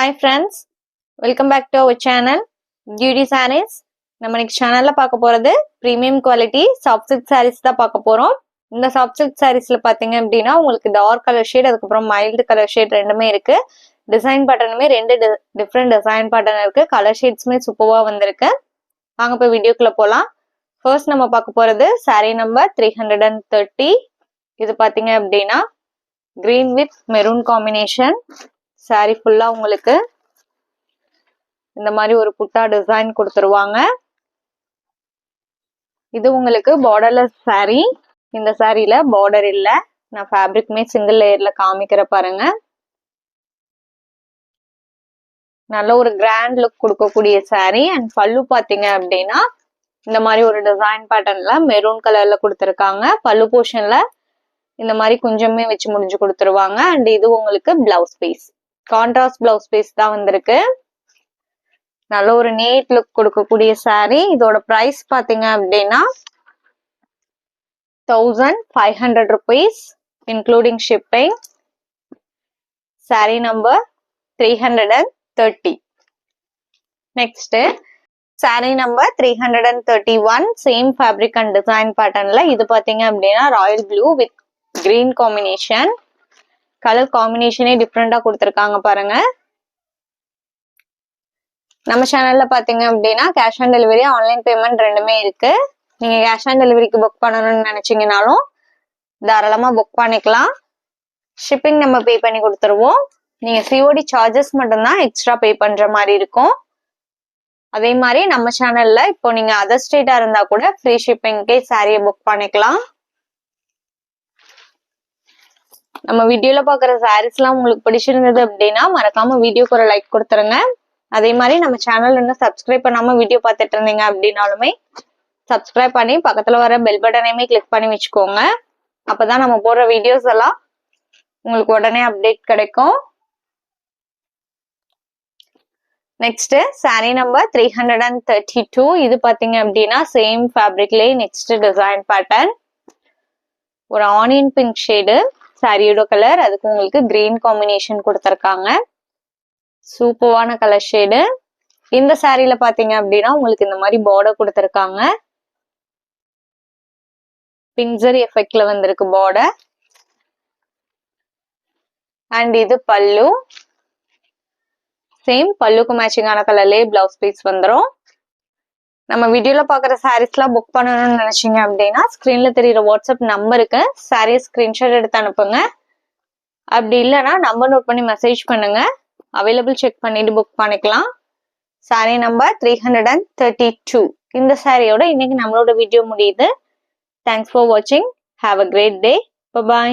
Hi friends, welcome back to our channel Beauty Sarees. நம்ம இன்னைக்கு சேனல்ல பார்க்க போறது premium quality soft silk sarees தான் பார்க்க போறோம். இந்த சாஃப்ட் சில்க் sareesல பாத்தீங்க அப்படின்னா உங்களுக்கு டார்க் கலர் ஷேட் அதுக்கு அப்புறம் மைல்ட் கலர் ஷேட் ரெண்டுமே இருக்கு. டிசைன் பேட்டர்னுமே ரெண்டு டிஃபரெண்ட் டிசைன் பேட்டர்ன் இருக்கு. கலர் ஷேட்ஸ்மே சூப்பரா வந்திருக்கு. வாங்க போய் வீடியோக்குள்ள போலாம். ஃபர்ஸ்ட் நம்ம பார்க்க போறது saree நம்பர் 330. இது பாத்தீங்க அப்படின்னா green with maroon combination. saree ஃபுல்லா உங்களுக்கு இந்த மாதிரி ஒரு புட்டா டிசைன் கொடுத்துருவாங்க. இது உங்களுக்கு பார்டர்லெஸ் saree. இந்த சாரியில பார்டர் இல்ல. நான் ஃபேப்ரிக்மே சிங்கிள் லேயர்ல காமிக்கிற பாருங்க. நல்ல ஒரு கிராண்ட் லுக் கொடுக்கக்கூடிய saree. அண்ட் பல்லு பாத்தீங்க அப்படின்னா இந்த மாதிரி ஒரு டிசைன் பேட்டர்ன்ல மெரூன் கலர்ல கொடுத்துருக்காங்க. பல்லு போர்ஷன்ல இந்த மாதிரி கொஞ்சமே வச்சு முடிஞ்சு கொடுத்துருவாங்க. அண்ட் இது உங்களுக்கு blouse piece, contrast blouse piece தான் வந்திருக்கு. நல்ல ஒரு நீட் லுக் கொடுக்கக்கூடிய saree. இதோட பிரைஸ் பாத்தீங்க அப்படின்னா 1500 rupees including shipping. saree number 330. next saree number 331. same fabric and design patternல இது பாத்தீங்க அப்படின்னா royal blue with green combination. Colour காம்பினேஷனே டிஃப்ரெண்டா கொடுத்துருக்காங்க பாருங்க. நம்ம சேனல்ல பாத்தீங்க அப்படின்னா cash on delivery online payment ரெண்டுமே இருக்கு. நீங்க கேஷ் ஆன் டெலிவரிக்கு புக் பண்ணணும்னு நினைச்சீங்கனாலும் தாராளமா புக் பண்ணிக்கலாம். ஷிப்பிங் நம்ம பே பண்ணி கொடுத்துருவோம். நீங்க சிஓடி சார்ஜஸ் மட்டும்தான் எக்ஸ்ட்ரா பே பண்ற மாதிரி இருக்கும். அதே மாதிரி நம்ம சேனல்ல இப்போ நீங்க அதர் ஸ்டேட்டா இருந்தா கூட ஃப்ரீ ஷிப்பிங்க்கே சாரியை புக் பண்ணிக்கலாம். நம்ம வீடியோல பாக்குற சாரீஸ் எல்லாம் உங்களுக்கு பிடிச்சிருந்தது அப்படின்னா மறக்காம வீடியோக்கு ஒரு லைக் கொடுத்துருங்க. அதே மாதிரி நம்ம சேனல் இன்னும் சப்ஸ்கிரைப் பண்ணாம வீடியோ பார்த்துட்டு இருந்தீங்க அப்படின்னாலுமே சப்ஸ்கிரைப் பண்ணி பக்கத்துல வர பெல் பட்டனையுமே கிளிக் பண்ணி வச்சுக்கோங்க. அப்பதான் நம்ம போடுற வீடியோஸ் எல்லாம் உங்களுக்கு உடனே அப்டேட் கிடைக்கும். Next saree number 332. இது பாத்தீங்க அப்படின்னா சேம் ஃபேப்ரிக்லயே நெக்ஸ்ட் டிசைன் பேட்டர்ன். ஒரு ஆனியன் பிங்க் ஷேடு சாரியோட கலர். அதுக்கு உங்களுக்கு கிரீன் காம்பினேஷன் கொடுத்துருக்காங்க. சூப்பரான கலர் ஷேடு. இந்த சாரியில பாத்தீங்க அப்படின்னா உங்களுக்கு இந்த மாதிரி பார்டர் கொடுத்துருக்காங்க. பிங்சர் எஃபெக்ட்ல வந்திருக்கு பார்டர். அண்ட் இது பல்லு. சேம் பல்லுக்கு மேட்சிங்கான கலர்லயே பிளவுஸ் பீஸ் வந்துடும். நம்ம வீடியோல பாக்குற சாரீஸ் எல்லாம் புக் பண்ணணும்னு நினைச்சீங்க அப்படின்னா ஸ்கிரீன்ல தெரியுற வாட்ஸ்அப் நம்பருக்கு சாரீ ஸ்கிரீன்ஷாட் எடுத்து அனுப்புங்க. அப்படி இல்லைன்னா நம்பர் நோட் பண்ணி மெசேஜ் பண்ணுங்க. அவைலபிள் செக் பண்ணிட்டு புக் பண்ணிக்கலாம். saree number 332. இந்த சாரியோட இன்னைக்கு நம்மளோட வீடியோ முடியுது. தேங்க்ஸ் ஃபார் வாட்சிங். Have a great day. By.